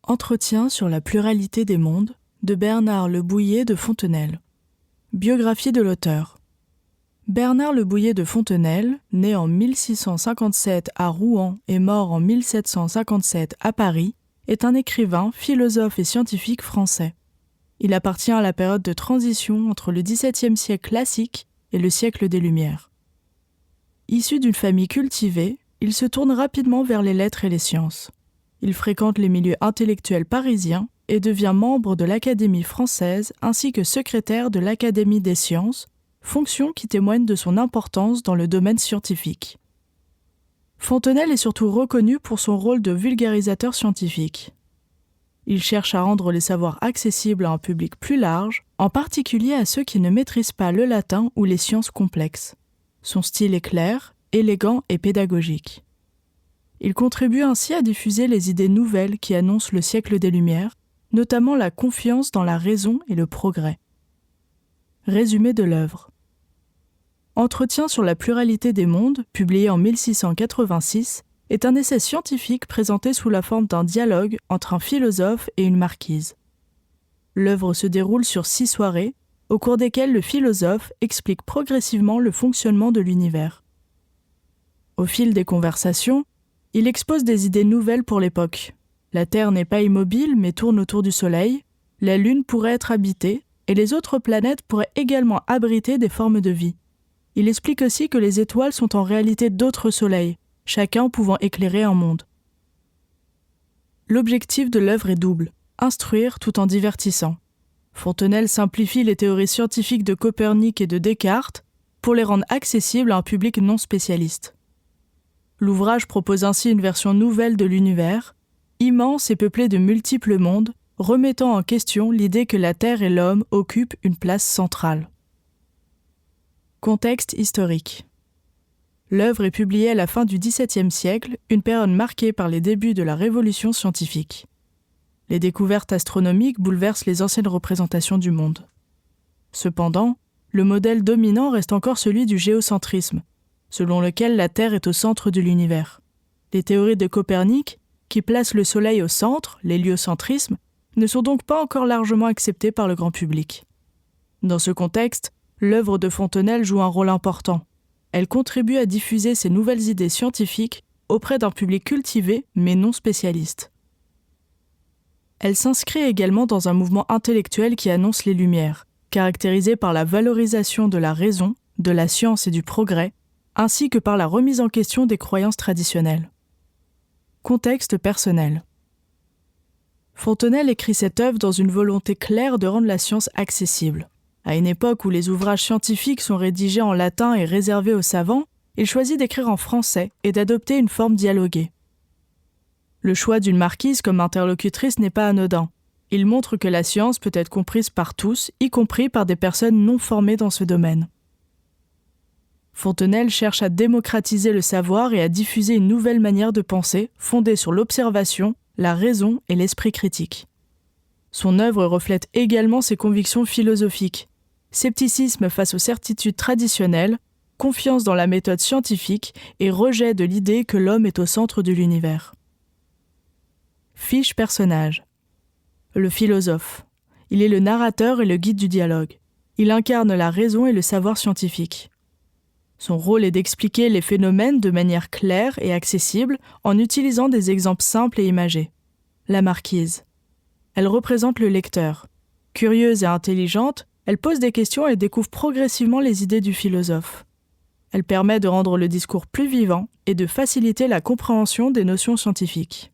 Entretien sur la pluralité des mondes de Bernard Le Bouillet de Fontenelle. Biographie de l'auteur. Bernard Le Bouillet de Fontenelle, né en 1657 à Rouen et mort en 1757 à Paris, est un écrivain, philosophe et scientifique français. Il appartient à la période de transition entre le XVIIe siècle classique et le siècle des Lumières. Issu d'une famille cultivée, il se tourne rapidement vers les lettres et les sciences. Il fréquente les milieux intellectuels parisiens et devient membre de l'Académie française ainsi que secrétaire de l'Académie des sciences, fonction qui témoigne de son importance dans le domaine scientifique. Fontenelle est surtout reconnu pour son rôle de vulgarisateur scientifique. Il cherche à rendre les savoirs accessibles à un public plus large, en particulier à ceux qui ne maîtrisent pas le latin ou les sciences complexes. Son style est clair, élégant et pédagogique. Il contribue ainsi à diffuser les idées nouvelles qui annoncent le siècle des Lumières, notamment la confiance dans la raison et le progrès. Résumé de l'œuvre. Entretien sur la pluralité des mondes, publié en 1686, est un essai scientifique présenté sous la forme d'un dialogue entre un philosophe et une marquise. L'œuvre se déroule sur 6 soirées, au cours desquelles le philosophe explique progressivement le fonctionnement de l'univers. Au fil des conversations, il expose des idées nouvelles pour l'époque. La Terre n'est pas immobile mais tourne autour du Soleil, la Lune pourrait être habitée et les autres planètes pourraient également abriter des formes de vie. Il explique aussi que les étoiles sont en réalité d'autres soleils, chacun pouvant éclairer un monde. L'objectif de l'œuvre est double, instruire tout en divertissant. Fontenelle simplifie les théories scientifiques de Copernic et de Descartes pour les rendre accessibles à un public non spécialiste. L'ouvrage propose ainsi une version nouvelle de l'univers, immense et peuplé de multiples mondes, remettant en question l'idée que la Terre et l'homme occupent une place centrale. Contexte historique. L'œuvre est publiée à la fin du XVIIe siècle, une période marquée par les débuts de la révolution scientifique. Les découvertes astronomiques bouleversent les anciennes représentations du monde. Cependant, le modèle dominant reste encore celui du géocentrisme, selon lequel la Terre est au centre de l'univers. Les théories de Copernic, qui placent le Soleil au centre, l'héliocentrisme, ne sont donc pas encore largement acceptées par le grand public. Dans ce contexte, l'œuvre de Fontenelle joue un rôle important. Elle contribue à diffuser ces nouvelles idées scientifiques auprès d'un public cultivé mais non spécialiste. Elle s'inscrit également dans un mouvement intellectuel qui annonce les Lumières, caractérisé par la valorisation de la raison, de la science et du progrès, ainsi que par la remise en question des croyances traditionnelles. Contexte personnel. Fontenelle écrit cette œuvre dans une volonté claire de rendre la science accessible. À une époque où les ouvrages scientifiques sont rédigés en latin et réservés aux savants, il choisit d'écrire en français et d'adopter une forme dialoguée. Le choix d'une marquise comme interlocutrice n'est pas anodin. Il montre que la science peut être comprise par tous, y compris par des personnes non formées dans ce domaine. Fontenelle cherche à démocratiser le savoir et à diffuser une nouvelle manière de penser fondée sur l'observation, la raison et l'esprit critique. Son œuvre reflète également ses convictions philosophiques. Scepticisme face aux certitudes traditionnelles, confiance dans la méthode scientifique et rejet de l'idée que l'homme est au centre de l'univers. Fiche personnage. Le philosophe. Il est le narrateur et le guide du dialogue. Il incarne la raison et le savoir scientifique. Son rôle est d'expliquer les phénomènes de manière claire et accessible en utilisant des exemples simples et imagés. La marquise. Elle représente le lecteur. Curieuse et intelligente, elle pose des questions et découvre progressivement les idées du philosophe. Elle permet de rendre le discours plus vivant et de faciliter la compréhension des notions scientifiques.